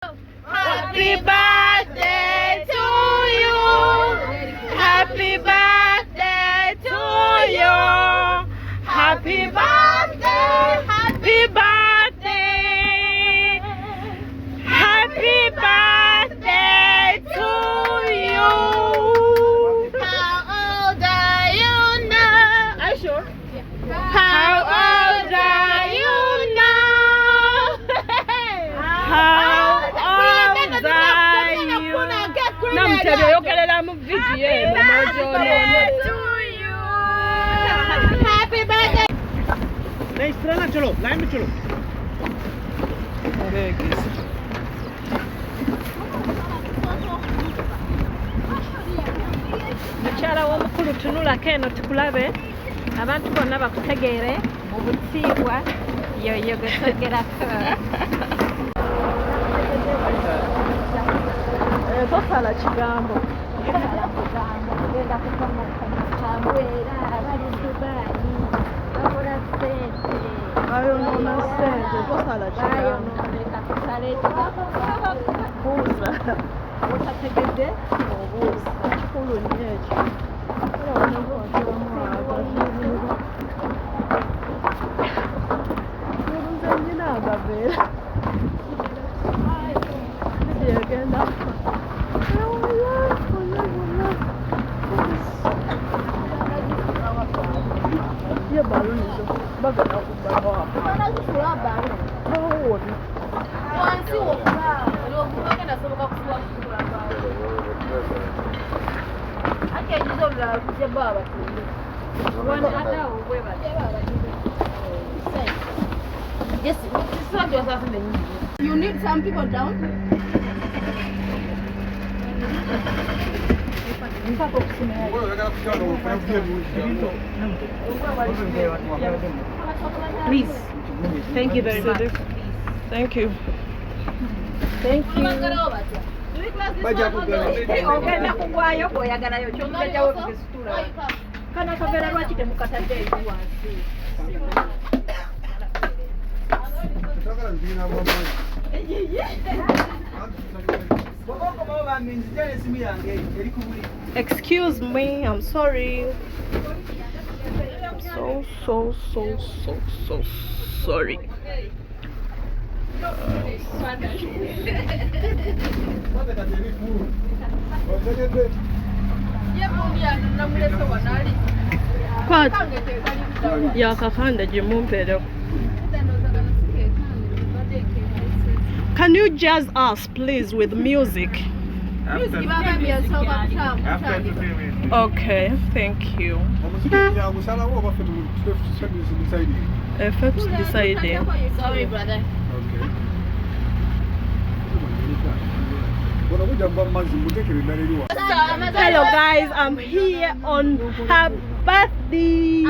Happy birthday to you. Happy birthday to you. Happy birthday. Happy birthday. Happy birthday to you. How old are you now? Are you sure? How old are you now? How Happy birthday नहीं इस तरह ना चलो लाइन में चलो mukyala w'omukulu tunulako eno tukulabe abantu bonna bakutegeere mu busiibwa yoyo gwesogerako tosala kigambo genda kukamakaambwera abali dubayi bakola sente bayonoona sente tosala kigambo buuza otategedde obuuza kikulu nnyo ekyo obuuza nyina agabeera yegenda ye baluni zo bagana kubawa bana zikula bana bawoni wansi wokuba lokugenda soboka kuba kukula bana ake jizo la kuje baba tuli wana hata wewe yes this one just has the you need some people down please. Thank you very much. Thank you. Thank you. Ogenda kugwayo oyagalayo kyongerayo bisitula. Kana kavera lwaki temukatadde wansi. Excuse me, I'm sorry. I'm so sorry. What? Ya kakanda jimumpere. Can you jazz us, please, with music? Okay, thank you. Effects deciding. Sorry, brother. Hello guys, I'm here on her birthday.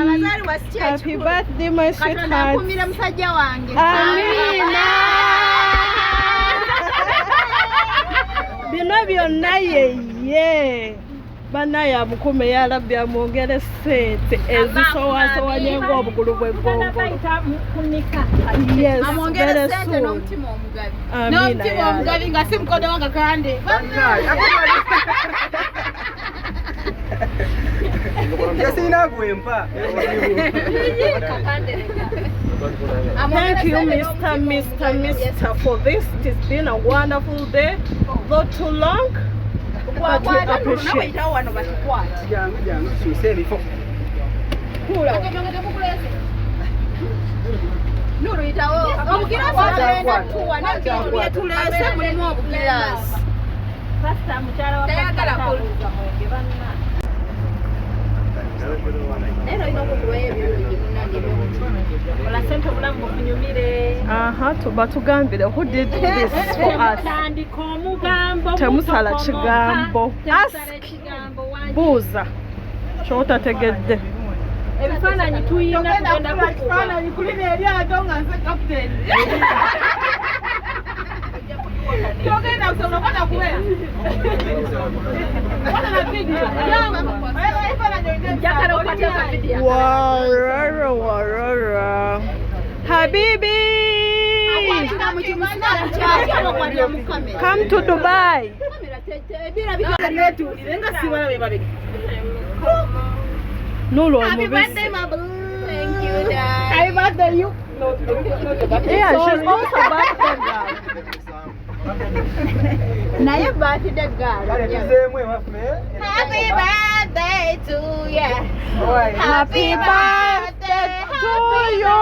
Happy birthday, my sweetheart. Amina. Bino byonna ye banaya bukume yalabbi amwongere sente ezisowasowanye ng'obugulu bw'eggongolo. Yes, very soon. N'omutima omugabi nga si mukono wange kandi. Thank you, Mr. for this. It's been a wonderful day. Not too long, but we appreciate. Batugambire, who did this for us? Temusala kigambo. Ask. Buuza. Kyotategedde. Ebifaananyi tuyina kugenda kukifaananyi kulina eryato nga nze kapiteni. Togenda kusoma kwata kuwera. Kwata na video. Njagala okuteeka video. Warara. Habibi. Come to Dubai. No, Happy birthday, my boo. Thank you, Dad. Happy birthday, you. Yeah, she's also birthday girl. Now your birthday, girl. Happy birthday to you. Happy birthday to you.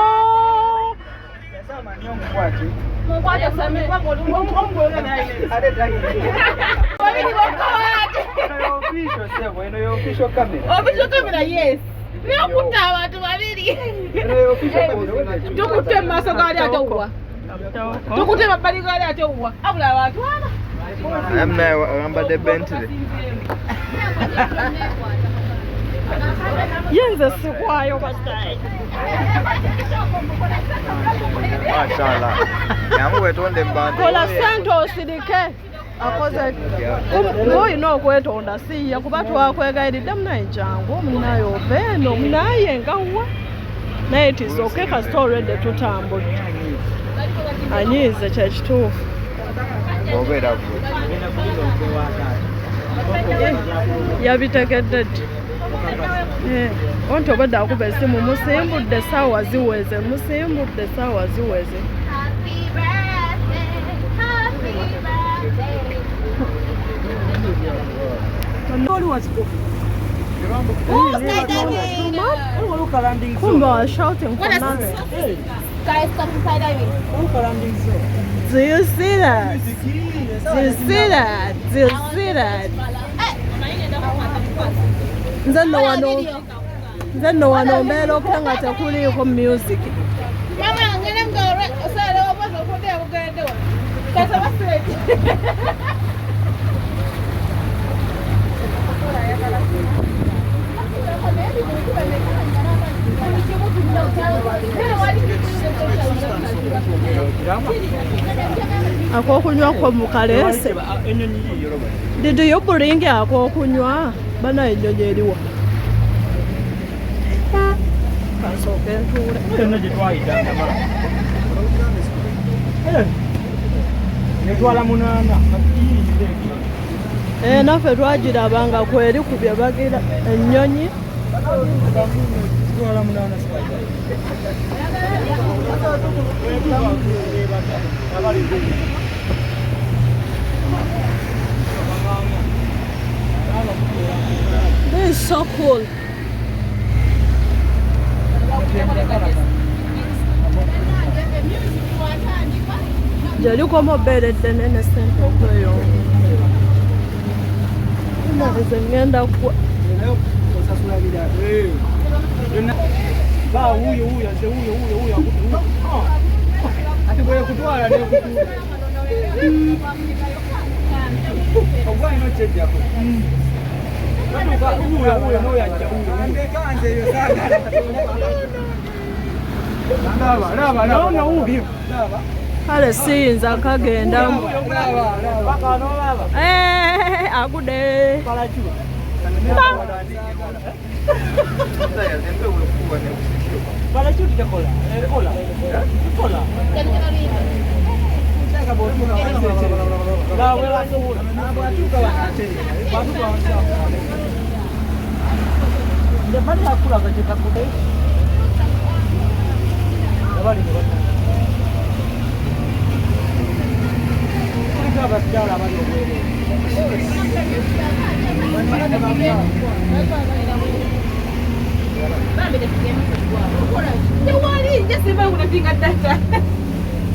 Official camera, yes. I'm now the Bentley. Yes, that's why you was dying. Mashallah. I'm going to Kola Santos sidike akoze ngoyino kwetonda siya kuba twakwegayiridde munayijjangu omunayo beno munaye ngawa naye tisoke kasita olwedde tutambudde anyiize kyekituufu yabitegedde ddi onti obadde akuba essimu musimbudde saawa ziweze musimbudde saawa ziweze. Kumbe was shouting for nothing. Guys, come skydiving. Do you see that? Do you see that? Do you see that? Nze no one ombeera okubanga tekuliiko music. Mama, ngene mgore, osale obazo kote akugende wa. Kasa basete. Akokunywa ko mukalese. Did you bring akokunywa? Bana ennyonyi eriwa. Kasooke ntuule. Naffe twagirabanga kweri ku bye bagira ennyonyi. This is so cool. Jali como bere denene sente okweyo. Nze ngenda ku ba huyo nze huyo ati bwe kutwala ne kutwala ogwa ino cheja ko huyo no yajja huyo kanze yo saga laba no huyo laba kale siyinza kagenda agude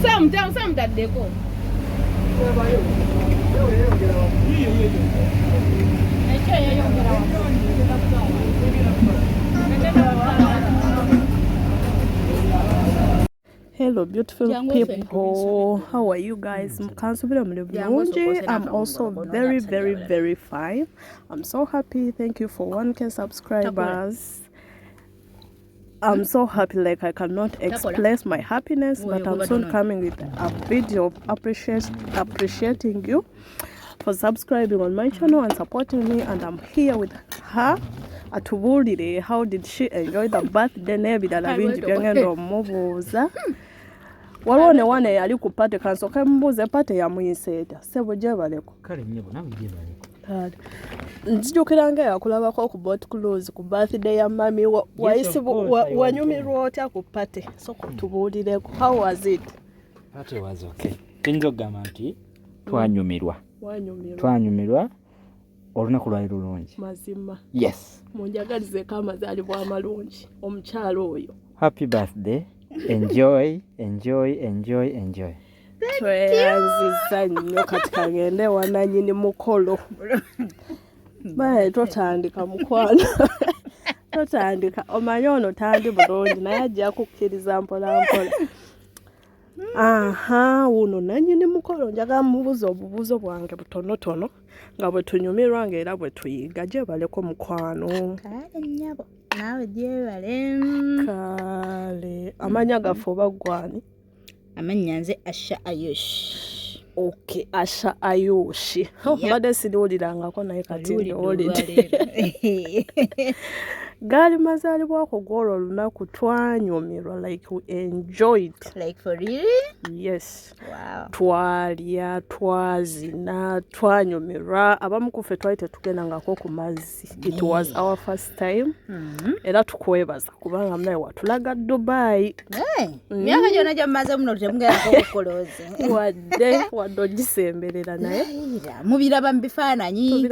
Some that they go. Hello beautiful people, how are you guys? I'm also very fine. I'm so happy. Thank you for 1K subscribers. I'm so happy, like I cannot express my happiness, but I'm soon coming with a video of appreciating you for subscribing on my channel and supporting me. And I'm here with her at Wulire. How did she enjoy the birthday? waliwo ne wana eyali ku pate kansooka mubuuze pate yamuyiseeta sebo gyebaleko kale nnyebo nawe gyebaleko nzijukira nga yakulabako ku boat cruise ku birthday ya mami wanyumirwa otya ku pate soko tubuulireko how was it? Pate was okay. Tuyinza okugamba nti twanyumirwa olunaku lwali lulungi mazima yes munjagalizeko amazaalibwa amalungi omukyalo oyo happy birthday enjoy tweyanziza nnyo kati kagende wananyini mukolo baye totandika mukwano totandika omanyi ono tandi bulungi naye ajja kukkiriza mpola wuno nanyini mukolo njagala mubuuza obubuuzo bwange butonotono nga bwe tunyumirwa ng'era bwe tuyiga gyebaleko mukwano nnyabo naawe gyebale kale amanya gaffe oba gwani amanya nze Aisha Ayosh okay Aisha Ayosh mbadde siriwulirangako naye kati ndiwulidde gaali mazaalibwako gwolwo olunaku twanyumirwa like we enjoyed like for real yes wow twalya twazina twanyumirwa abamu ku ffe twali tetugendangako ku mazzi it was our first time era tukwebaza kubanga naye watulaga Dubai myaka gyonna gyammaze muno temugendako bukoloozi wadde ogisemberera naye mubiraba mu bifaananyi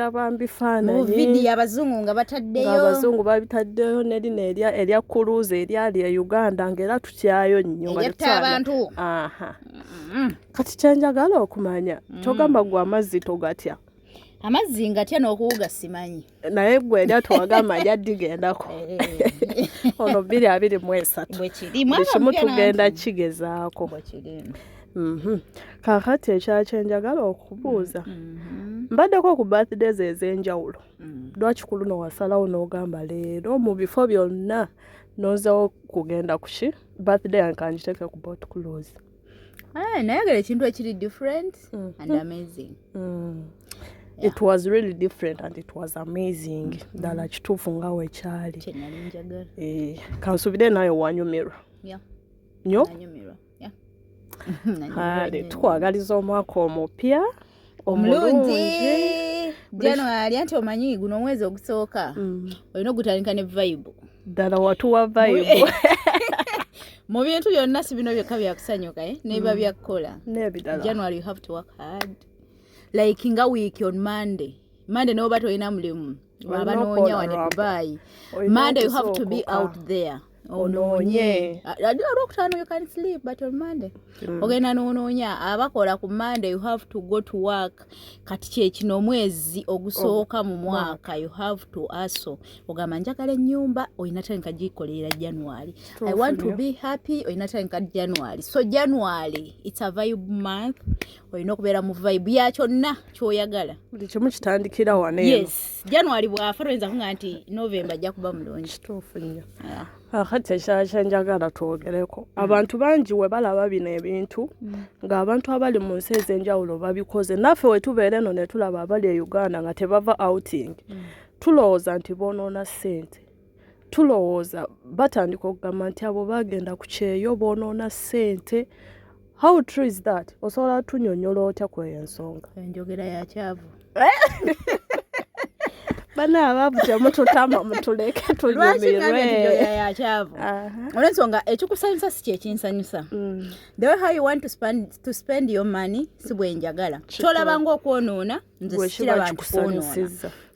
mu vidiyo abazungu nga bataddeyo babitaddeyo nerina erya cruise eryali e Uganda ng'era tukyayo nnyo abantu kati kyenjagala okumanya togamba gwe amazzi togatya amazzi ngatya n'okuwuga simanyi naye gwe erya towagamba lyaddigendako ono 2023 bwe kiri buli kimu tugenda kigezaako kakati ekyala kyenjagala okubuuza mbaddeko ku birthdays ez'enjawulo lwaki ku luno wasalawo n'ogamba leero mu bifo byonna nozawo kugenda kuki birthday ankangiteke ku boat cruise nayagala ekintu ekiri different and amazing it was really different and it was amazing ddala kituufu nga wekyali kyenali njagala kansubire naye wanyumirwa nnyo tukwagaliza omwaka omupya omulungi January anti omanyi guno omwezi ogusooka olina ogutandika ne vibe ddala watuwa vibe mu bintu byonna si bino byokka byakusanyuka neba byakukola nebidala January you have to work hard like nga week on Monday noba toyina mulimu wabanoonya wane Dubai Monday you have to be out there ononye olwokutaano you can sleep but on Monday ogenda n'onoonya abakola ku Monday you have to go to work kati kyekino omwezi ogusooka mu mwaka you have to hustle ogamba njagala ennyumba oyina tandika gikolera January I want to be happy oyina tandika January so January it's a vibe month oyina okubeera mu vibe ya kyonna kyoyagala buli kimu kitandikira waneeno yes January bwafa toyinza kuŋŋa nti November ajja kuba mulungi kituufu nnyo kati ekyala kyenjagala twogereko abantu bangi we balaba bino ebintu ng'abantu abali mu nsi ez'enjawulo babikoze naffe we tubeera eno ne tulaba abali e Uganda nga tebava outing tulowooza nti boonoona ssente tulowooza batandika okugamba nti abo bagenda ku kyeyo boonoona ssente how true is that osobola tunyonnyola otya kweyo ensonga enjogera ya kyavu bana ababu temututama mutuleke tunyumirwe ya kyavu olw'ensonga ekikusanyusa si kyekinsanyusa the way how you want to spend your money si bwenjagala tolaba ng'okwonoona nze sikiraba nti kwonoona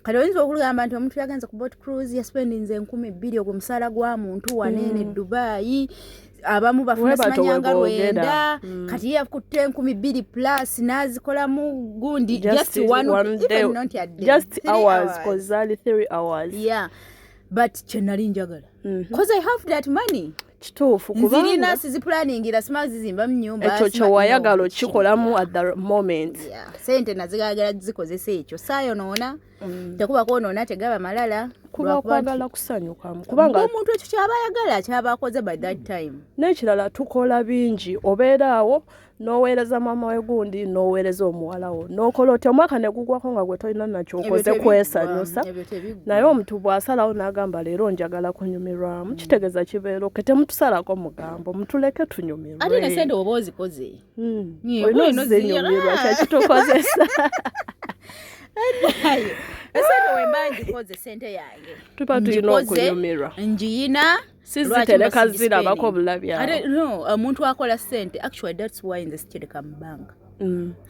kati oyinza okugamba nti omuntu yagenze ku boat cruise yaspendinze 2,000 ogwo musaala gwa muntu waneene Dubai abamu bafuna simanyanga lwenda kati yakutte 2,000 plus nazikolamu gundi just one day even not a day just hours cause only 3 hours yeah but chenali njagala cause I have that money kituufu kubanga nzirina sizipulaningira sima zizimba mu nyumba ekyo kyowayagala okikolamu at the moment sente nazigagala zikozesa ekyo saayo noona tekuba kwonoona tegaba malala kuba kwagala kusanyukamu kubanga omuntu ekyo kyaba ayagala kyaba akoze by that time. N'ekirala tukola bingi obeera awo n'oweereza maama we gundi n'oweereza omuwala wo n'okola otya omwaka ne gugwako nga gwe tolina nakyokoze kwesanyusa naye omuntu bw'asalawo n'agamba leero njagala kunyumirwamu kitegeeza kibeera oke temutusalako mugambo mutuleke tunyumirwe ate ne sente oba ozikoze olina ozinyumirwa kyekitukozesa esente wemba ngikoze sente yange tuba tulina okunyumirwa njiyina sizitereka zirabako bulabi awo no omuntu akola sente actually that's why nze sikireka mu banka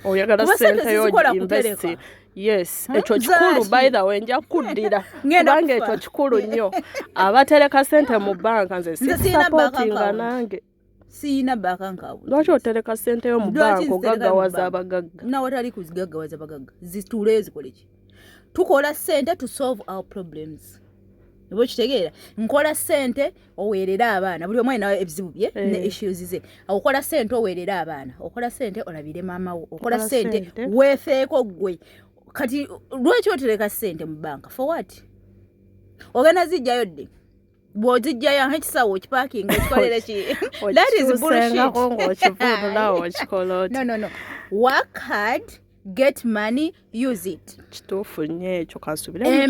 oyagala sente yo invest yes ekyo kikulu by the way nja kuddira kubanga ekyo kikulu nnyo abatereka sente mu banka nze supportinga nange siina bakanka lwaki otereka sente yo mu banka ogaggawaza abagagga nawatali kuzigaggawaza abagagga zitule zikoleki tukola sente to solve our problems nebo kitegeera nkola sente oweerera abaana buli omwe nawe ebizibu bye ne issues ze okola sente oweerera abaana okola sente olabire maama wo okola sente weefeeko gwe kati lwaki otereka sente mu banka for what ogana zijjayo dde bw'ozijjayo nk'ikisawo okipaakinga okikolere ki that is bullshit no work hard get money use it kituufu nnyo ekyo kansubire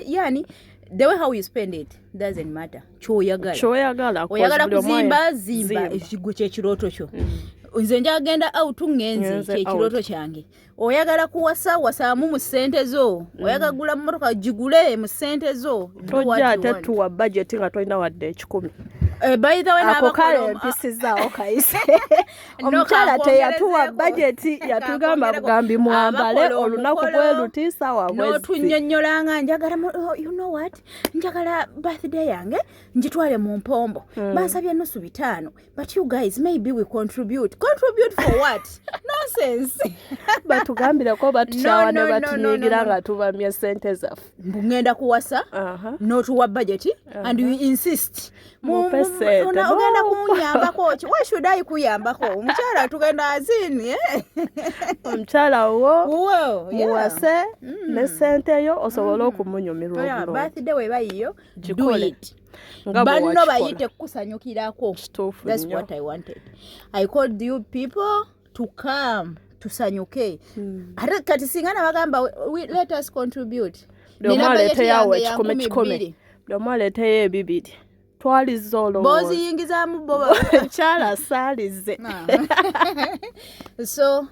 yani the way how you spend it doesn't matter kyoyagala oyagala kuzimba ekigo ky'ekirooto kyo nze njagenda out ngenzi ky'ekirooto kyange oyagala kuwasa wasaamu mu ssente zo oyagala gula mmotoka gigule mu ssente zo tojja ate tuwa budget nga tolina wadde 10 by the way akokale mpisizzaawo kayise omukyala teyatuwa bajeti yatugamba bugambi mwambale olunaku bwe luti sawa bwezi n'otunnyonnyolanga njagala you know what njagala birthday yange njitwale mu mpombo bansabye nusu 5 but you guys maybe we contribute for what nonsense batugambireko batukyawa ne batunyigira nga tubamye sente zaffe ngenda kuwasa n'otuwa bajeti and you insist ogenda kumunyambako why should I kuyambako omukyala tugenda azini omukyala wo muwase ne sente yo osobola okumunyumirwa obulungi birthday weba yiyo do it banno bayite kusanyukirako that's what I wanted I called you people to come tusanyuke ate kati singana bagamba let us contribute ninabalete yawe 10 ndomwaleteyo ebibiri twaliza olowooza boziyingizaamu bo kyala saalize so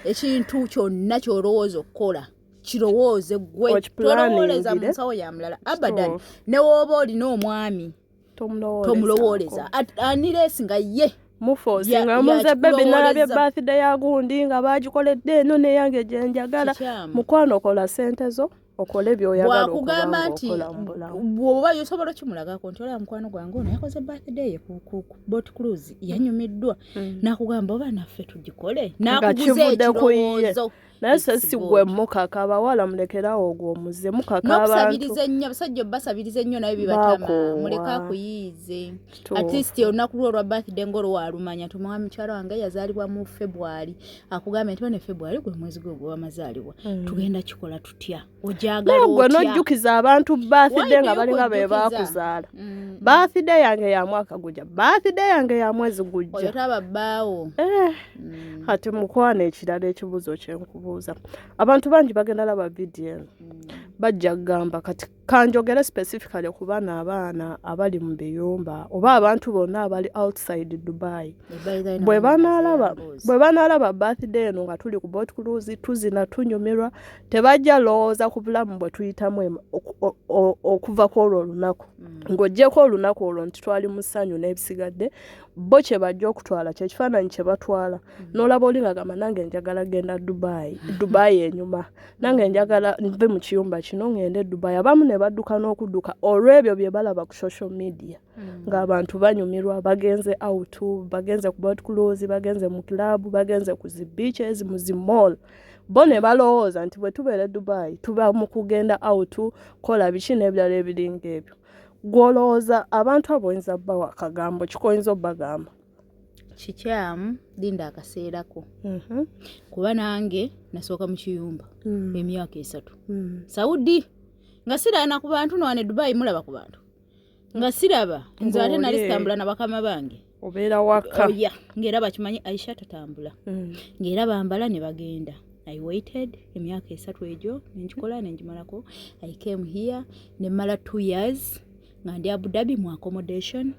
ekintu kyonna kyolowooza okukola kirowooze gwe tolowooleza mu nsawo ya mulala abadan ne wooba olina omwami tomulowooleza aniresi nga ye mufosi nga muze bebi nalabye birthday ya gundi nga bagikoledde eno neyange gyenjagala mukwano okola sente zo okole byoyagala okugamba nti bw'oba yosobola kimulagako nti olaba mukwano gwange ono yakoze birthday ye ku boat cruise yanyumiddwa nakugamba oba naffe tugikole nakuguza ekirowoozo naye si gwe mukaka abawala mulekerawo ogwo omuze mukaka abantu n'okusabiriza ennyo abasajja basabiriza ennyo naye bibatama muleka akuyiize at least olunaku lwo olwa birthday ng'olwalumanya tumuwa mukyala wange yazaalibwa mu February akugambye nti ne February gwe mwezi gwe wamazaalibwa tugenda kikola tutya ojagala otya gwe n'ojjukiza abantu birthday nga balinga be bakuzaala birthday yange ya mwaka gujja birthday yange ya mwezi gujja oyo taba bbaawo ati mukwana ekirala ekibuzo kyenkubuuza abantu bangi bagenda laba video bajja kugamba kati kanjogera specifically ku baana abaana abali mu biyumba oba abantu bonna abali outside Dubai bwe banaalaba birthday eno nga tuli ku boat cruise tuzina tunyumirwa tebajja lowooza ku bulamu bwe tuyitamu okuva kwolwo olunaku ng'oggyeko olunaku olwo nti twali mu ssanyu n'ebisigadde bo kye bajja okutwala kyekifaananyi kye batwala n'olaba oli ng'agamba nange njagala genda Dubai enyuma nange njagala nve mu kiyumba kino ngende Dubai abamu ne badduka n'okudduka olw'ebyo bye balaba ku social media ng'abantu banyumirwa bagenze out bagenze ku boat cruise bagenze mu club bagenze ku zi beaches mu zi mall bo ne balowooza nti bwe tubeera Dubai tuba mu kugenda out kola biki n'ebirala ebiringa ebyo gwolowooza abantu abo oyinza bbawa akagambo kikoyinza obbagamba kikyamu linda akaseerako kuba nange nasooka mu kiyumba emyaka 3 Saudi nga sirana ku bantu no wane Dubai mulaba ku bantu nga siraba nze ate nali sitambula na bakama bange obeera waka ngera bakimanyi Aisha tatambula ngera bambala ne bagenda. I waited emyaka 3 ejo njikola nenjimalako. I came here ne mala 2 years nga ndi Abu Dhabi mu accommodation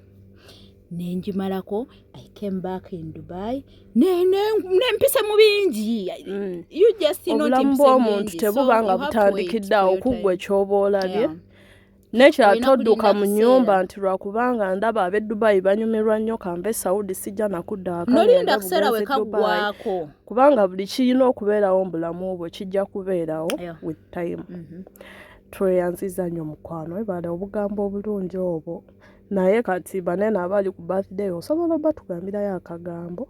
nenjimalako. I came back in Dubai nempise mu bingi. You just know obulamu bw'omuntu tebubanga butandikidde awo kuggwa ekyoba olabye nekira todduka mu nnyumba nti lwakubanga ndaba ab'e Dubai banyumirwa nnyo kambe Saudi sijja nakudda nolinda akaseera wekaggwako kubanga buli kirina okubeerawo mu bulamu obwo kijja kubeerawo with time. Tweyanziza nnyo mukwano ebala obugambo obulungi obwo naye kati banene abali ku birthday osobola batugambirayo akagambo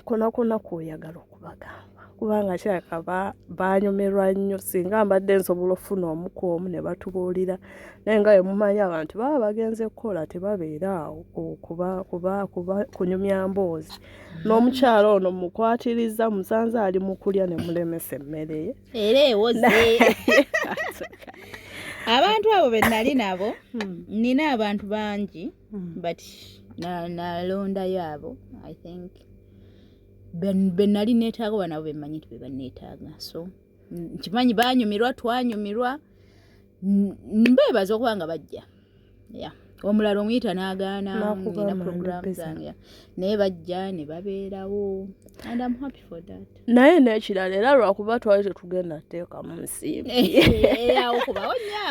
kona kwoyagala okubagamba kubanga kyaka banyumirwa nnyo singa mbadde nsobola ofuna omuku ne batubuulira naye nga bwe mumanyi abantu baba bagenze kukola tebabeera awo kuba kunyumya mboozi n'omukyalo ono mukwatiriza musanze ali mu kulya ne mulemesa emmere ye era ewoze abantu abo be nali nabo nina abantu bangi but nalondayo abo I think ben nali neetaaga banabo bemanyi nti bebaneetaaga so nkimanyi banyumirwa twanyumirwa mbeebaza okuba nga bajja omulala omuyita n'agaana ngina program zange naye bajja ne babeerawo and I'm happy for that. Naye n'ekirala era lwakuba twali tetugenda teeka mu nsimbi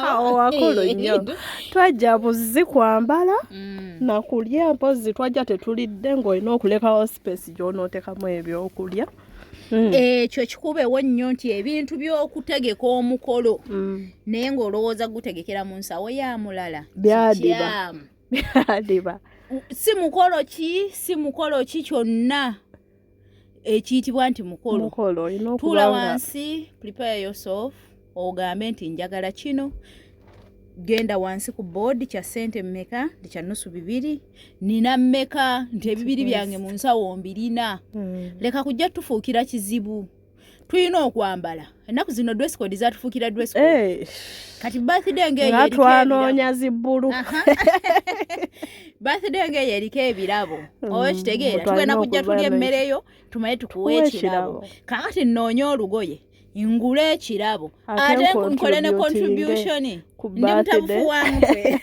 awo wakulu nnyo twajja buzzi kwambala nakulya mpozi twajja tetulidde ng'olina okulekawo space gy'onooteekamu ebyokulya ekyo kikubeewo nnyo nti ebintu by'okutegeka omukolo naye ng'olowooza gutegekera mu nsawo ya mulala byadiba si mukolo ki kyonna ekiyitibwa nti mukolo tuula wansi prepare yourself ogambe nti njagala kino genda wansi ku board kya sente mmeka kya nusu 2 nina mmeka nti ebibiri byange mu nsawo mbirina leka kujja tufuukira kizibu tuyina okwambala ennaku zino dress code zatufuukira dress code kati birthday ngeyo twanoonya zibbulu birthday ngeyo eriko ebirabo oba kitegeera tugenda kujja tulya emmere tumaye tukuwe ekirabo kakati nnoonya olugoye ngule ekirabo ate nkole ne contribution ndi mutabufu wamwe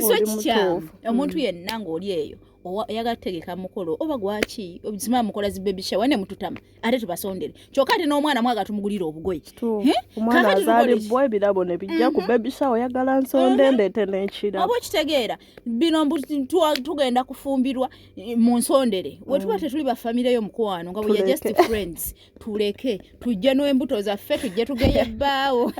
so kikyamu omuntu yenna ng'oli eyo oyagala kutegeka mukolo oba gwaki obuzima mukola zi baby shower ne mututama ate tubasondere kyokka ate n'omwana mwaga tumugulira obugoye omwana azaalibwa ebirabo ne bijja ku baby shower oyagala nsonde ndeete n'ekirabo oba kitegeera bino tugenda kufumbirwa mu nsondere we tuba tetuli bafamire y'omukwano nga we just friends tuleke tujje n'embuto zaffe tujje tugeye bbaawo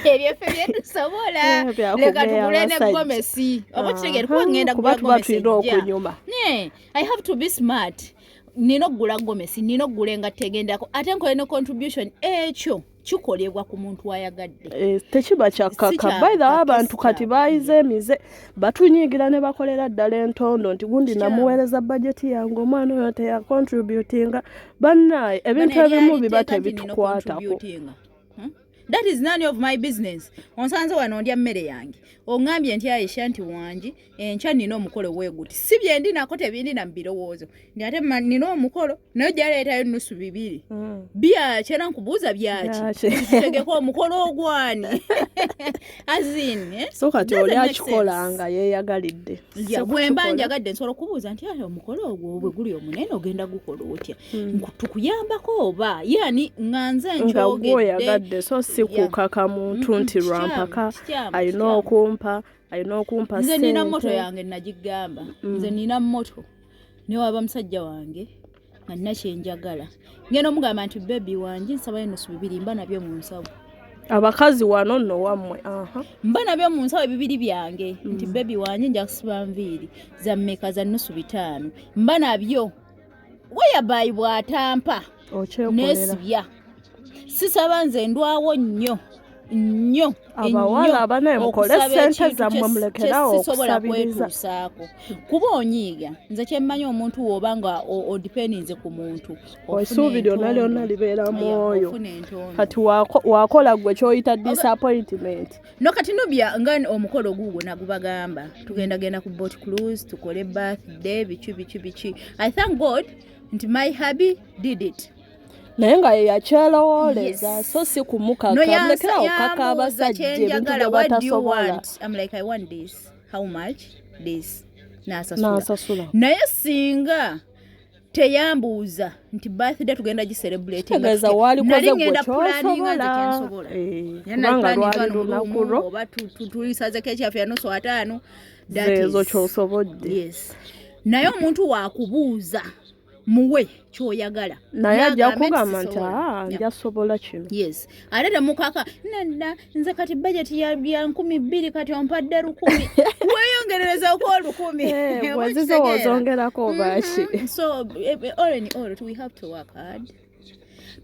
ebyefe byetusobola leka tugule ne gomesi oba kitegeera kuba ngenda kugula gomesi I have to be smart nina okugula gomesi nina okugula engato egendako ate nkole ne contribution ekyo kikolebwa ku muntu ayagadde tekiba kyakkaka by the way abantu kati bayize emize batunyigira ne bakolera ddala entondo nti gundi namuweereza budgeti yange omwana oyo teya contributinga bannaye ebintu ebimu biba tebitukwatako. That is none of my business. Onsanze wano ndya mmere yange. Ongambye nti Aisha nti wanji enkya nina omukolo weguti. Si bye ndi nako tebindi na mbirowoozo. Ndi ate nina omukolo nayo jaleetayo nusu 2. Bya kyera nkubuuza byaki. Tegeko omukolo ogwani. Azin so kati oli akikolanga yeeyagalidde. Bwemba njagadde nsobola okubuuza nti ayo omukolo ogwo bwe guli omunene ogenda gukola otya. Tukuyambako oba yani nganze njogedde so sikukaka muntu nti lwampaka alina okumpa nze nina moto yange nagigamba nze nina moto ne waba musajja wange nga nina kyenjagala ngeno omugamba nti bebi wange nsaba enusu 2 mba nabyo mu nsawo abakazi wano nno wammwe mba nabyo mu nsawo 2 byange nti bebi wange nja kusiba nviiri za mmeka za nusu 5 mba nabyo weyabayi bwatampa nesibya sisaba nze ndwawo nnyo nnyo abawala abanaye mukole ssente zammwe mulekerawo okusabiriza kuba onyiiga nze kyemmanyi omuntu woba nga odipeninze ku muntu essuubi lyonna lyonna libeera mwoyo kati wakola gwe kyoyita disappointment no kati nubya nga omukolo gugwo nagubagamba tugendagenda ku boat cruise tukole birthday biki I thank God nti my hubby did it naye nga yeyakyelowoleza so si kumukaka okaka abasajja ebintu bye batasobola I'm like I want this how much this nasasula naye singa teyambuuza nti birthday tugenda giselebrate nali ngenda kyasobola kubanga lwali lunakulo oba tulisazeko ekyafu ya nusu ataano zeezo kyosobodde yes naye omuntu wakubuuza muwe kyoyagala naye ajja kugamba nti njasobola kino yes ate temukaka nedda nze kati budget ya 2,000 kati ompadde 1,000 weyongerereza ko 1,000 bwezizo ozongerako baki so all in all we have to work hard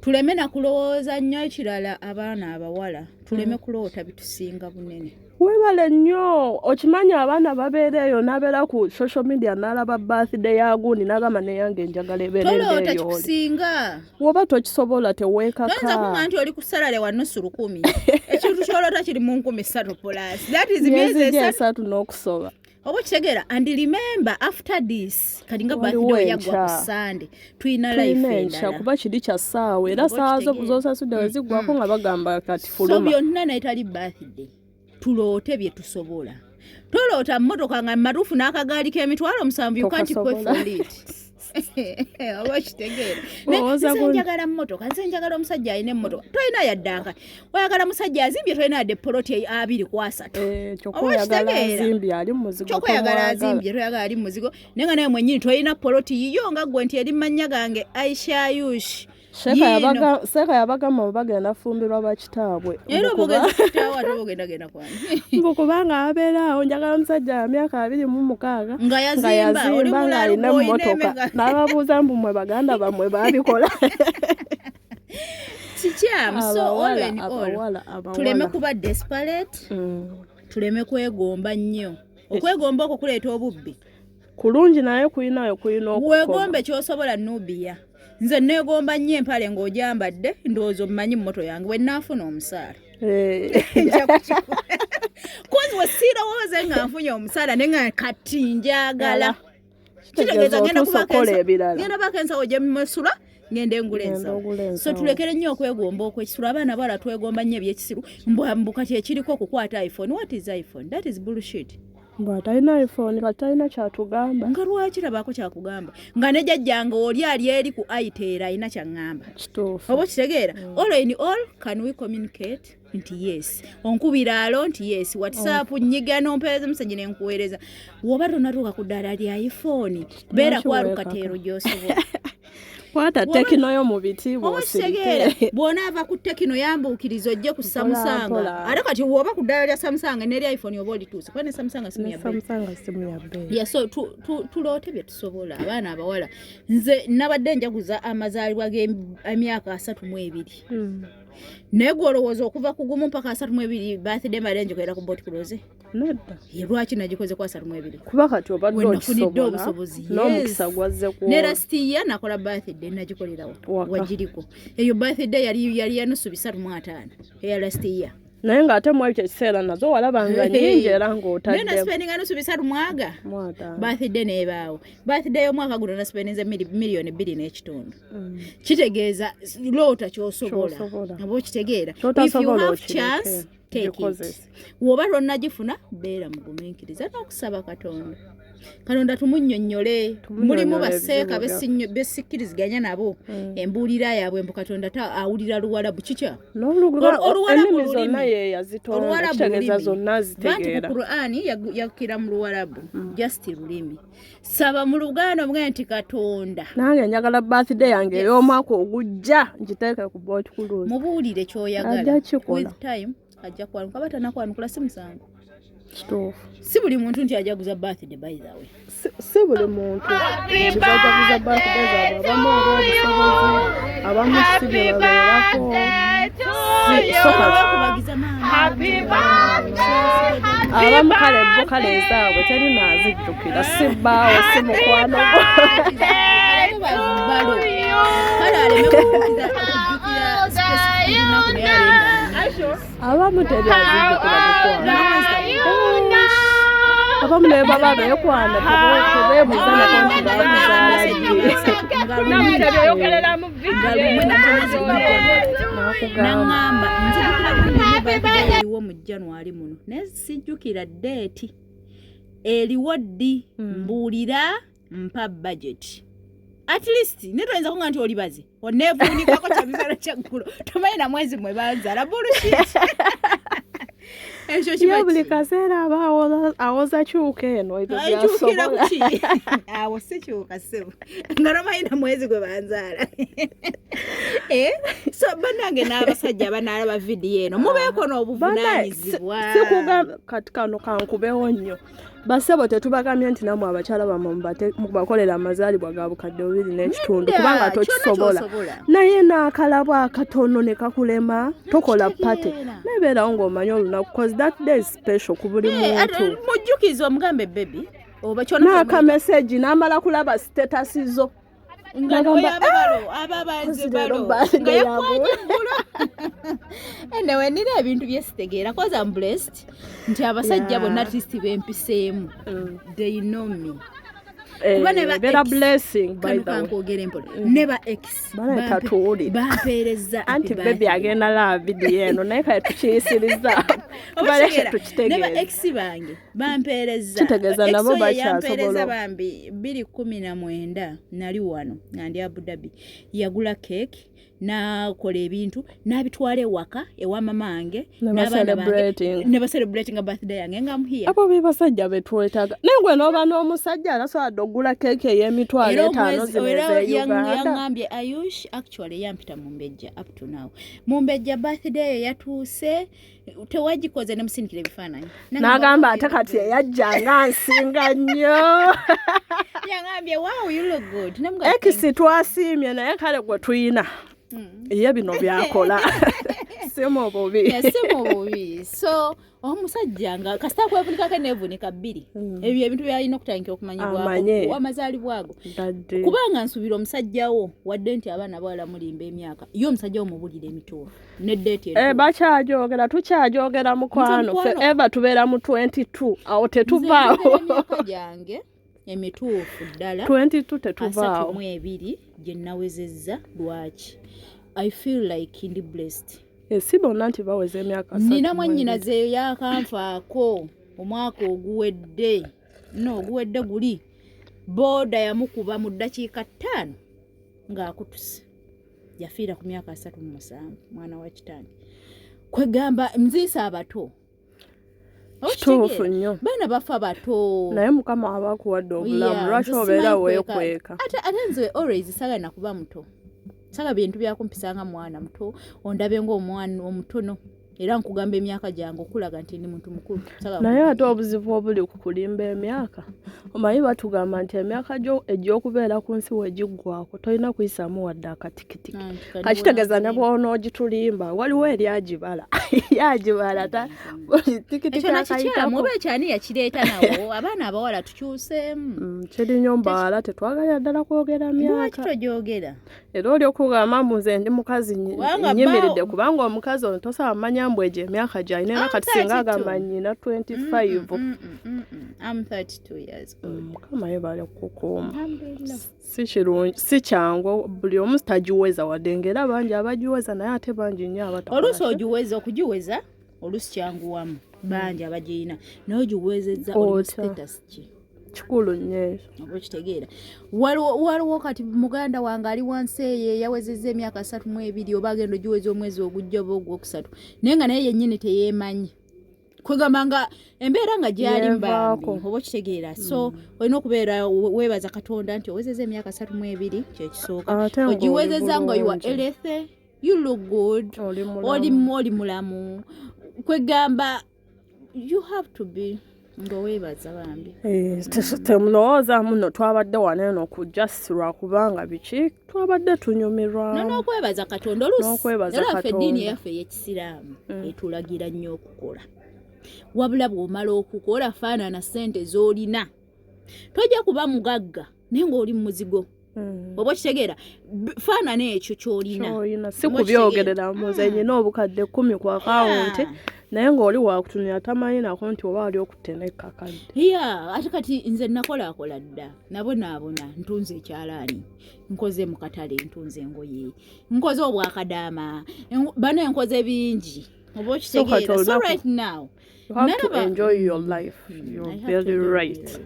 tuleme nakulowooza nnyo ekirala abaana abawala tuleme kuloota bitusinga bunene webale nnyo okimanya abaana babeera eyo nabeera ku social media nalaba birthday ya gundi nagamba neyange enjagala ebeereeyo tekusinga woba tokisobola teweekaka nza kuŋŋa nti oli ku salale wa nusu 1,000 ekintu kyolota kiri mu 3,000 plus that is myezi 3 n'okusoba oba kitegeera and remember after this kati nga birthday yagwa ku Sunday tuyina life endala kuba kiri kya ssaawa era ssaawa zosasudde wezigwako nga bagamba kati fuluma so byonna naitali birthday tuloote bye tusobola toloota mmotoka nga marufu n'akagaali k'emitwalo 7 you can't pay for it oba kitegeera nzenjagala mmotoka nzenjagala omusajja alina emmotoka tolina yaddanka oyagala musajja azimbye tolina yadde poloti 2 ku 3 kyokweyagala azimbye ali toyagala ali mu muzigo naye nga naye mwennyini tolina poloti yiyo nga gwe nti eri mannya gange Aisha Ayush Seka yabagamba bagenda fumbirwa bakitaabwe era obogenda kwani mbukubanga abeera njagala musajja ya myaka 26 nga yazimba oli alina emmotoka n'ababuuza mbu mwe baganda bamwe babikola kikyamu so all in all tuleme kuba desperate tuleme kwegomba nnyo okwegomba okwo kuleeta obubbi kulungi naye kulinayo kulina wegombe kyosobola nubiya nze neegomba nnyo empale ng'ojambadde ndowooza omumanyi mu moto yange bwe naafuna omusaala kozi wesiirowooze nga nfunye omusaala naye nga kati njagala kitegeeza genda bako ensawo gye musula ngenda engula ensawo so tulekere nnyo okwegomba okwekisiru abaana bala twegomba nnyo ebyekisiru mbu kati ekiriko okukwata iPhone what is iPhone that is bullshit talina iPhone katalina kyatugamba nga lwaki labaako kyakugamba nga ne jjajjange oli ali eri ku aiteera alina kyaŋŋamba oba kitegeera all in all can we communicate nti yes onkubira alo nti yes WhatsApp nyiga nompeereza message nenkuweereza woba tonatuuka ku ddaala lya iPhone beera kwalukateero gy'osobola kwata tekino yo mu biti bw'osirike bw'ona ava ku tekino yambuukiriza ojje ku Samsung ate kati woba ku ddaala lya Samsung n'eri iPhone oba olituuse kuba ne Samsung simu ya bei ya so tuloote bye tusobola abaana abawala nze nabadde njaguza amazaalibwa g'emyaka 32 naye gwolowooza okuva ku gumu mpaka 32 birthday mbadde njogera ku boat cruise nedda lwaki nagikoze kwa 32 kuba kati obadde okisobola obusobozi n'omukisa gwaze ku ne last year nakola birthday nagikolerawo wagiriko eyo birthday yali yanusu 35 eya last year naye ng'ate mu ekyo ekiseera nazo walabanga nnyingi era ng'otadde naye naspendinga nusu 3 birthday neebaawo birthday y'omwaka guno naspendinze miliyoni 2.5 kitegeeza loota kyosobola oba okitegeera if you have chance take it woba lwonnagifuna beera mugumiikiriza n'okusaba Katonda tumunnyonnyole mulimu baseeka besikkiriziganya nabo embuulira yaabwe mbu Katonda awulira Luwarabu kikya Oluwarabu zonna ye yazitonda kitegeeza zonna zitegeera ku Qur'ani yakira mu Luwarabu just lulimi saba mu Luganda obwe nti Katonda nange njagala birthday yange ey'omwaka ogujja ngiteeke ku boat cruise mubuulire kyoyagala with time ajja kwanuka batanakwanukula si musango si buli muntu nti ajaguza birthday by the way si buli muntu ajaguza birthday zaabwe abamu olw'obusobozi abamu si bye babeerako abamu kale bo kale ezaabwe terina azijjukira si bbaawo si mukwano abamu teryazijjukira mukwano abamu naye baba beekwana tebeebuzana konti naŋŋamba nzijukira eriwo mu January muno naye sijjukira deeti eriwo ddi mbuulira mpa budget at least netoyinza kunga nti oli baze oneevuunikako kyabiseera kyaggulu tomanyi na mwezi mwe banzala bullshit ekyo buli kaseera aba awoza kyuka eno ebyo byasobola awo si kyuka ssebo nga tomanyi na mwezi gwe banzaala so bannange n'abasajja abanaalaba vidiyo eno mubeeko n'obuvunaanyizibwa sikugamba kati kano kankubeho nnyo basebo tetubagamye nti namwe abakyala bamwe mubakolera amazaalibwa ga bukadde 2.5 kubanga tokisobola naye n'akalabo akatono ne kakulema tokola pate nebeerawo ng'omanyi olunaku cause that day is special ku buli muntu mujjukiza omugambe baby oba n'akameseji n'amala kulaba sitatusi zo enewe nina ebintu byesitegeera cause I'm blessed nti abasajja bonna tisti bempiseemu they know me better blessing by the way never ex bampeereza anti baby agenda la video eno naye kale tukiyisiriza tubaleke tukitegeeza never ex bange bampeereza kitegeeza nabo bakyasobola bambi 2019 nali wano ndi Abu Dhabi yagula cake nakola ebintu nabitwala ewaka ewa mamange neba celebrating birthday yange nga muhiya abo bebasajja betwetaga nengwe noba n'omusajja alasobola ogula keke ey'emitwalo 5 zimeze Uganda yangambye Ayush actually yampita Mumbejja up to now Mumbejja birthday yatuuse tewagikoze ne musindikira ebifaananyi n'agamba ate kati yajjanga nsinga nnyo yangambye wow you look good ekisi twasiimye naye kale gwe tuyina ye bino byakola simu bubi so omusajja nga kasita kwevunikako neevunika bbiri ebyo ebintu byalina okutandika okumanyibwako amazaalibwa ago kubanga nsuubira omusajjawo wadde nti abaana bawala mulimba emyaka ye omusajja wo mubulira emituufu neddeeti bakyajogera tukyajogera mukwano forever tubeera mu 22 awo tetuvaawo emyaka gyange emituufu ddala 22 tetuvaawo 32 gye nnawezezza lwaki I feel like ndi blessed si bonna nti baweza emyaka 3 nina mwannyinaze yakanfaako omwaka oguwedde guli booda yamukuba mu ddakiika 5 ng'akutuse yafiira ku myaka 37 mwana wa kitange kwegamba nziisa abato kituufu nnyo baana bafa bato naye mukama abakuwadde obulamu lwaki obeera weekweka ate nze always sagala kuba muto saga bintu byakumpisanga mwana muto ondabe ng'omwana omutono era nkugamba emyaka gyange okulaga nti ndi muntu mukulu naye ate obuzibu obuli ku kulimba emyaka omanyi batugamba nti emyaka gyo egy'okubeera ku nsi wegiggwako tolina kuyisaamu wadde akatikitiki kakitegeeza ne bw'onoogitulimba waliwo eryagibala yagibala tikitiki akayitako oba ekyani yakireeta nawo abaana abawala tukyuseemu kiri nnyo mbawala tetwagalira ddala kwogera myaka lwaki togyogera era oli okugamba mbu nze ndi mukazi nyimiridde kubanga omukazi ono tosaba manya mbu egyo emyaka gyalina era kati singa agamba nnyina 25 I'm 32 years old. Mukama yebale kukuuma si kirungi si kyangu buli omu tagiweza wadde ngera bangi abagiweza naye ate bangi nnyo abatakola oluusi ogiweza okugiweza oluusi kyanguwamu bangi abagiyina naye ogiwezezza oli status ki kikulu nnyo okitegeera waliwo kati muganda wange ali wansi eyo yawezezza emyaka 32 oba agenda ogiweza omwezi ogujja oba ogwokusatu naye nga naye yennyini teyeemanyi kwegamba nga embeera nga gyali mbambi oba okitegeera so olina okubeera weebaza katonda nti owezezza emyaka 32 kyekisooka ogiwezezza nga you are healthy you look good oli mulamu kwegamba you have to be Ngowebaza bambi. Temulowooza muno twabadde wano eno kujja si lwakubanga biki twabadde tunyumirwa. N'okwebaza Katonda oluusi. N'okwebaza Katonda. Eddiini Katonda. yaffe ey'Ekisiraamu etulagira nnyo okukola. Wabula bw'omala okukola faanana ssente z'olina. Tojja kuba mugagga naye ng'oli mu muzigo. Oba kitegeera faanana ekyo ky'olina. Si kubyogerera muze nyina obukadde 10 ku akawunti naye ng'oli wakutunira tamanyi nako nti oba ali okuteneka kadde. Ate kati nze nakolakola dda nabonaabona ntunze ekyalaani nkoze mu katale ntunze engoye nkoze obwakadaama bano enkoze bingi oba okitegeera. So right now you have to enjoy your life. You're very right.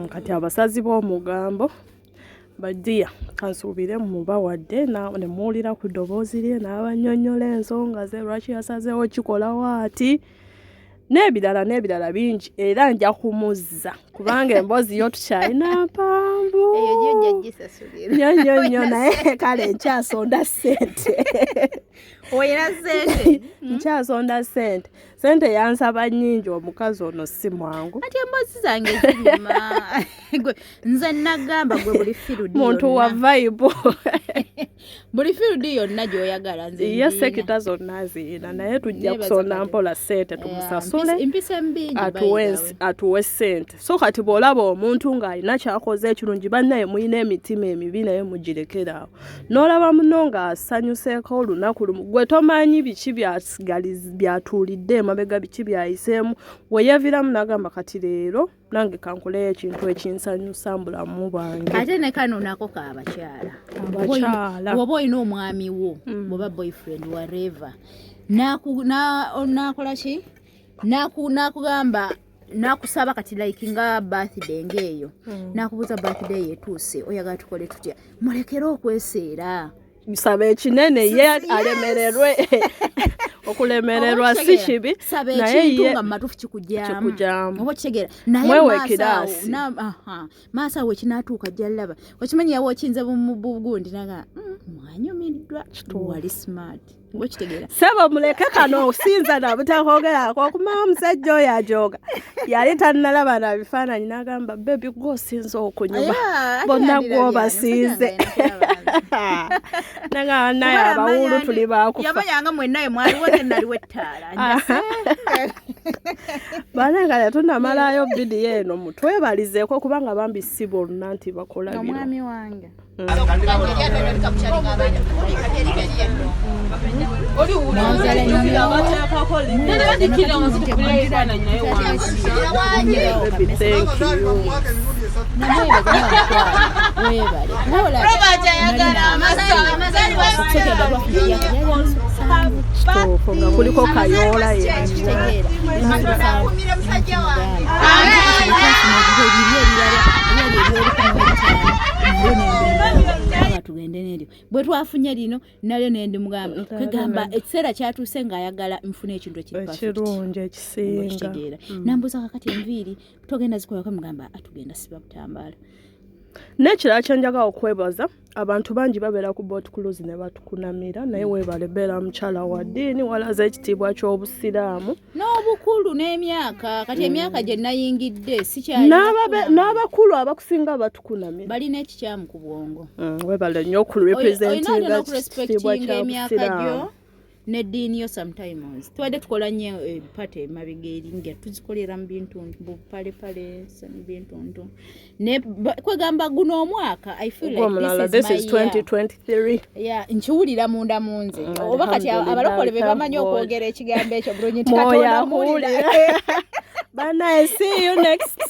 Kati abasazi b'omugambo bajja kansuubire mubawadde ne muwulira ku ddoboozi lye n'abanyonnyola ensonga ze lwaki yasazeewo kikolawo ati n'ebirala bingi era nja kumuzza kubanga emboozi yo tukyalina mpanvu nnyo naye kale nkyasonda ssente. Oyina ssente? Nkyasonda ssente. Ssente yansaba nnyingi omukazi ono si mwangu. Ati emboozi zange zinyuma. Nze nagamba gwe buli firudi yonna. Muntu wa vibe. Buli firudi yonna gy'oyagala nze. Ye sekita zonna azirina naye tujja kusonda mpola ssente tumusasule. Empisa mbi atuwe ssente. So kati bw'olaba omuntu ng'alina kyakoze ekirungi bannaye muyina emitima emibi naye mugirekeraawo. N'olaba muno ng'asanyuseeko olunaku lumu gwe tomanyi biki byatuulidde emabega biki byayiseemu we yeeviramu n'agamba kati leero nange kankoleyo ekintu ekinsanyusa mu bulamu bwange. Ate ne kano nako k'abakyala. Bw'oba olina omwami wo bw'oba boyfriend whatever n'akola ki n'akugamba n'akusaba kati like nga birthday ng'eyo n'akubuuza birthday yetuuse oyagala tukole tutya mulekere okweseera. Saba ekinene ye alemererwe okulemererwa si kibi naye ye nga matufu kikujyamu oba kitegeera naye maaso awo ekinaatuuka jjalaba okimanyi yawo okinze mu bugundi naga mwanyumiddwa wali smart oba kitegeera saba muleke kano osinza nabutakogerako okumala omusajja oyo ajooga yali tannalaba na bifaananyi n'agamba bebi gwosinza okunyuma bonna gwobasinze nanga naye abawulu tuli bakufa yamanyanga mwennaye mwaliwo naliwo ettaala bananga tunamalayo vidiyo eno mutwebalizeeko kubanga bambi si bonna nti bakola bino omwami wange nga kuliko kayola tugende neryo bwe twafunye lino nalyo nendi mugamba kwegamba ekiseera kyatuuse ng'ayagala nfuna ekintu ekirungi ekisinga nambuuza kakati enviiri togenda zikolako mugamba atugenda siba butambaala. N'ekirala kye njagala okwebaza abantu bangi babeera ku boat cruise ne batukunamira naye weebale beera mukyala wa ddiini walaza ekitiibwa ky'obusiraamu n'obukulu n'emyaka kati emyaka gye nayingidde sikyali n'abakulu abakusinga batukunamira balina ekikyamu ku bwongo weebale nnyo okurepresentinga ekitiibwa ky'obusiraamu n'eddiini yo sometimes tubadde tukola nnyo pate emabega eri nga tuzikolera mu bintu bupalepale mu bintu ne kwegamba guno omwaka I feel like this is 2023 nkiwulira munda munze oba kati abalokole be bamanyi okwogera ekigambo ekyo bulungi Katonda muwulira. Bye, see you next